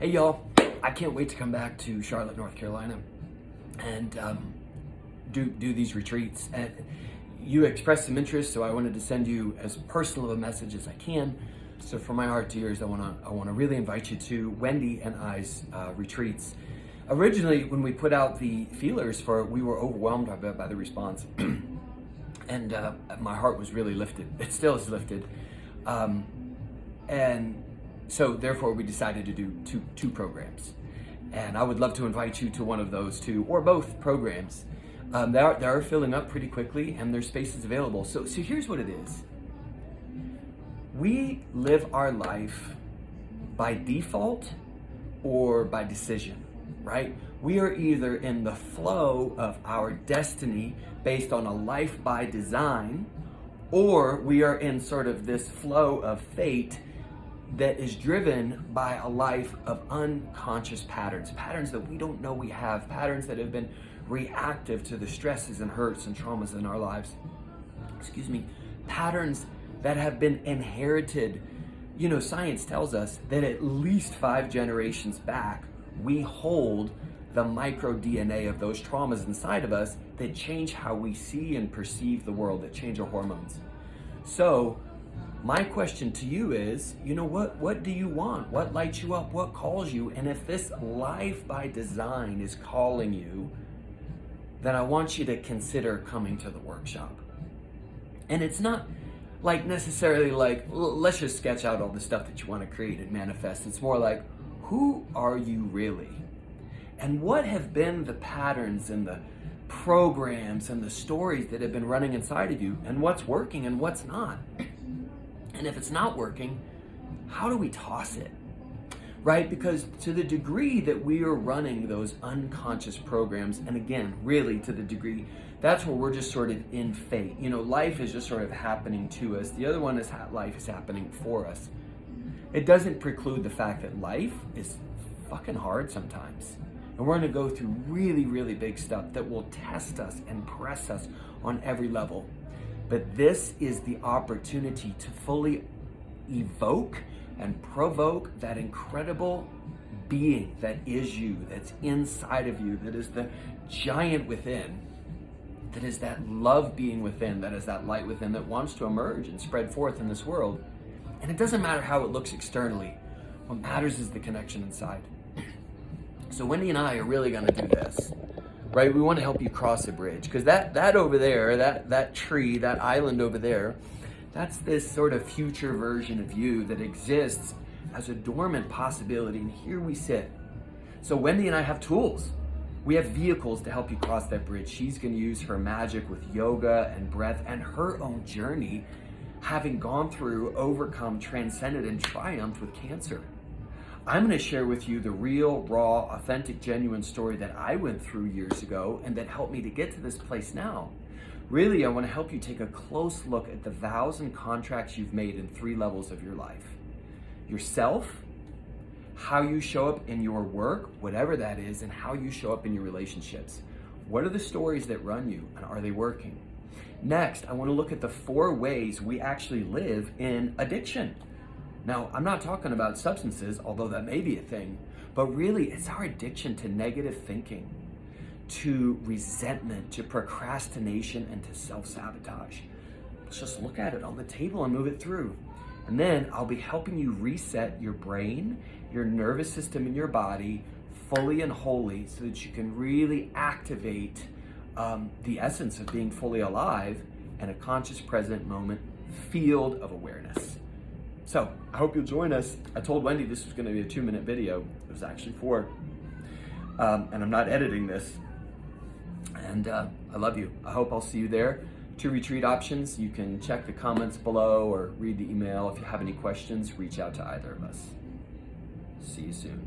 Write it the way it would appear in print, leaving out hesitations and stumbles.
Hey y'all, I can't wait to come back to Charlotte, North Carolina and do these retreats. And you expressed some interest, so I wanted to send you as personal of a message as I can. So from my heart to yours, I wanna really invite you to Wendy and I's retreats. Originally, when we put out the feelers for it, we were overwhelmed by the response. And my heart was really lifted. It still is lifted. And so therefore we decided to do two programs. And I would love to invite you to one of those two or both programs. They are filling up pretty quickly and there's spaces available. So here's what it is. We live our life by default or by decision, right? We are either in the flow of our destiny based on a life by design, or we are in sort of this flow of fate that is driven by a life of unconscious patterns that we don't know we have, patterns that have been reactive to the stresses and hurts and traumas in our lives. Patterns that have been inherited. You know, science tells us that at least 5 generations back, we hold the micro DNA of those traumas inside of us that change how we see and perceive the world, that change our hormones. So my question to you is, you know, what do you want? What lights you up? What calls you? And if this life by design is calling you, then I want you to consider coming to the workshop. And it's not like necessarily like, let's just sketch out all the stuff that you want to create and manifest. It's more like, who are you really? And what have been the patterns and the programs and the stories that have been running inside of you, and what's working and what's not? And if it's not working, how do we toss it? Right? Because to the degree that we are running those unconscious programs, and again, really to the degree, that's where we're just sort of in fate. You know, life is just sort of happening to us. The other one is life is happening for us. It doesn't preclude the fact that life is fucking hard sometimes. And we're gonna go through really, really big stuff that will test us and press us on every level. But this is the opportunity to fully evoke and provoke that incredible being that is you, that's inside of you, that is the giant within, that is that love being within, that is that light within that wants to emerge and spread forth in this world. And it doesn't matter how it looks externally. What matters is the connection inside. So Wendy and I are really gonna do this, right? We wanna help you cross a bridge, because that over there, that tree, that island over there, that's this sort of future version of you that exists as a dormant possibility, and here we sit. So Wendy and I have tools. We have vehicles to help you cross that bridge. She's gonna use her magic with yoga and breath and her own journey, having gone through, overcome, transcended, and triumphed with cancer. I'm gonna share with you the real, raw, authentic, genuine story that I went through years ago and that helped me to get to this place now. Really, I wanna help you take a close look at the vows and contracts you've made in 3 levels of your life. Yourself, how you show up in your work, whatever that is, and how you show up in your relationships. What are the stories that run you, and are they working? Next, I wanna look at the 4 ways we actually live in addiction. Now, I'm not talking about substances, although that may be a thing, but really it's our addiction to negative thinking, to resentment, to procrastination, and to self-sabotage. Let's just look at it on the table and move it through. And then I'll be helping you reset your brain, your nervous system, and your body fully and wholly so that you can really activate the essence of being fully alive in a conscious present moment field of awareness. So I hope you'll join us. I told Wendy this was gonna be a 2-minute video. It was actually 4. And I'm not editing this. And I love you. I hope I'll see you there. 2 retreat options. You can check the comments below or read the email. If you have any questions, reach out to either of us. See you soon.